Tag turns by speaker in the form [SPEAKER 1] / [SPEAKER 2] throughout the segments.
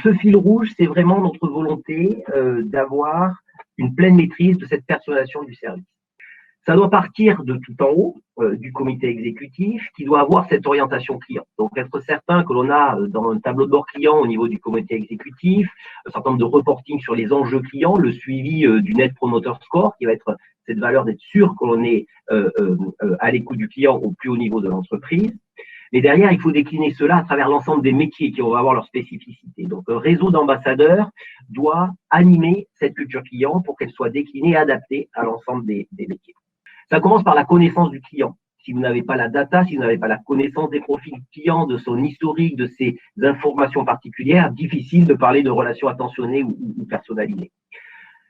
[SPEAKER 1] Ce fil rouge, c'est vraiment notre volonté d'avoir une pleine maîtrise de cette personnalisation du service. Ça doit partir de tout en haut, du comité exécutif, qui doit avoir cette orientation client. Donc, être certain que l'on a dans un tableau de bord client au niveau du comité exécutif, un certain nombre de reporting sur les enjeux clients, le suivi du Net Promoter Score, qui va être cette valeur d'être sûr que l'on est à l'écoute du client au plus haut niveau de l'entreprise. Mais derrière, il faut décliner cela à travers l'ensemble des métiers qui vont avoir leur spécificité. Donc, un réseau d'ambassadeurs doit animer cette culture client pour qu'elle soit déclinée et adaptée à l'ensemble des métiers. Ça commence par la connaissance du client. Si vous n'avez pas la data, si vous n'avez pas la connaissance des profils clients, de son historique, de ses informations particulières, difficile de parler de relations attentionnées ou personnalisées.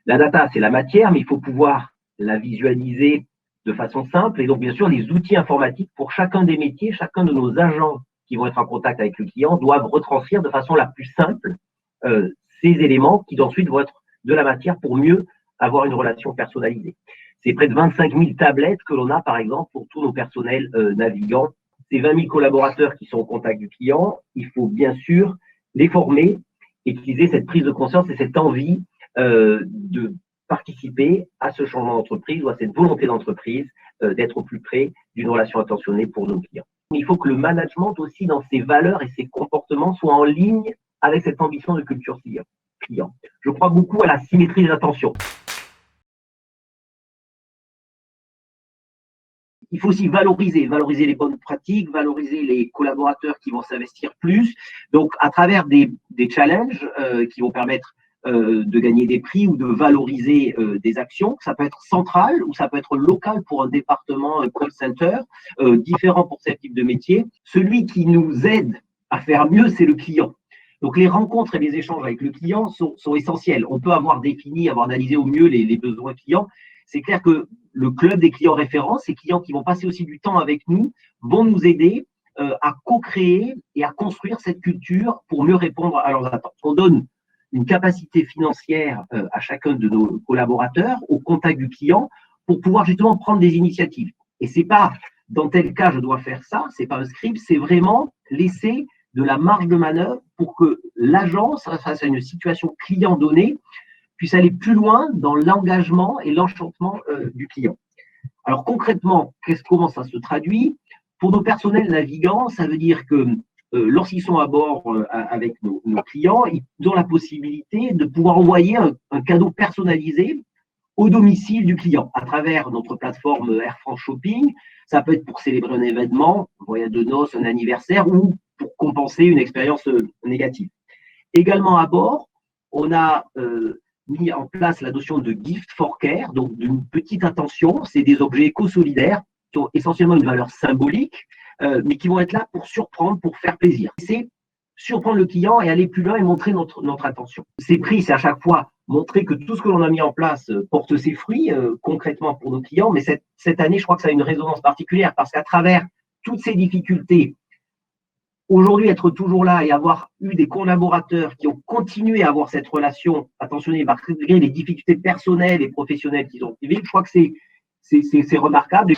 [SPEAKER 1] La data, c'est la matière, mais il faut pouvoir la visualiser de façon simple. Et donc, bien sûr, les outils informatiques pour chacun des métiers, chacun de nos agents qui vont être en contact avec le client doivent retranscrire de façon la plus simple ces éléments qui ensuite vont être de la matière pour mieux avoir une relation personnalisée. C'est près de 25 000 tablettes que l'on a, par exemple, pour tous nos personnels navigants. Ces 20 000 collaborateurs qui sont au contact du client, il faut bien sûr les former et utiliser cette prise de conscience et cette envie de participer à ce changement d'entreprise ou à cette volonté d'entreprise d'être au plus près d'une relation attentionnée pour nos clients. Il faut que le management aussi, dans ses valeurs et ses comportements, soit en ligne avec cette ambition de culture client. Je crois beaucoup à la symétrie des attentions. Il faut aussi valoriser les bonnes pratiques, valoriser les collaborateurs qui vont s'investir plus. Donc, à travers des challenges qui vont permettre de gagner des prix ou de valoriser des actions. Ça peut être central ou ça peut être local pour un département call center, différent pour ce type de métier. Celui qui nous aide à faire mieux, c'est le client. Donc, les rencontres et les échanges avec le client sont essentiels. On peut avoir analysé au mieux les besoins clients. C'est clair que le club des clients référents, ces clients qui vont passer aussi du temps avec nous, vont nous aider à co-créer et à construire cette culture pour mieux répondre à leurs attentes. On donne une capacité financière à chacun de nos collaborateurs au contact du client pour pouvoir justement prendre des initiatives. Et c'est pas dans tel cas je dois faire ça, c'est pas un script, c'est vraiment laisser de la marge de manœuvre pour que l'agence, face à une situation client donnée, puisse aller plus loin dans l'engagement et l'enchantement du client. Alors concrètement, comment ça se traduit? Pour nos personnels navigants, ça veut dire que lorsqu'ils sont à bord avec nos clients, ils ont la possibilité de pouvoir envoyer un cadeau personnalisé au domicile du client à travers notre plateforme Air France Shopping. Ça peut être pour célébrer un événement, un voyage de noces, un anniversaire ou pour compenser une expérience négative. Également à bord, on a mis en place la notion de gift for care, donc d'une petite attention. C'est des objets éco-solidaires qui ont essentiellement une valeur symbolique, mais qui vont être là pour surprendre, pour faire plaisir. C'est surprendre le client et aller plus loin et montrer notre attention. Ces prix, c'est à chaque fois montrer que tout ce que l'on a mis en place porte ses fruits concrètement pour nos clients, mais cette année, je crois que ça a une résonance particulière parce qu'à travers toutes ces difficultés, aujourd'hui, être toujours là et avoir eu des collaborateurs qui ont continué à avoir cette relation attentionnée malgré les difficultés personnelles et professionnelles qu'ils ont vécues, je crois que c'est remarquable.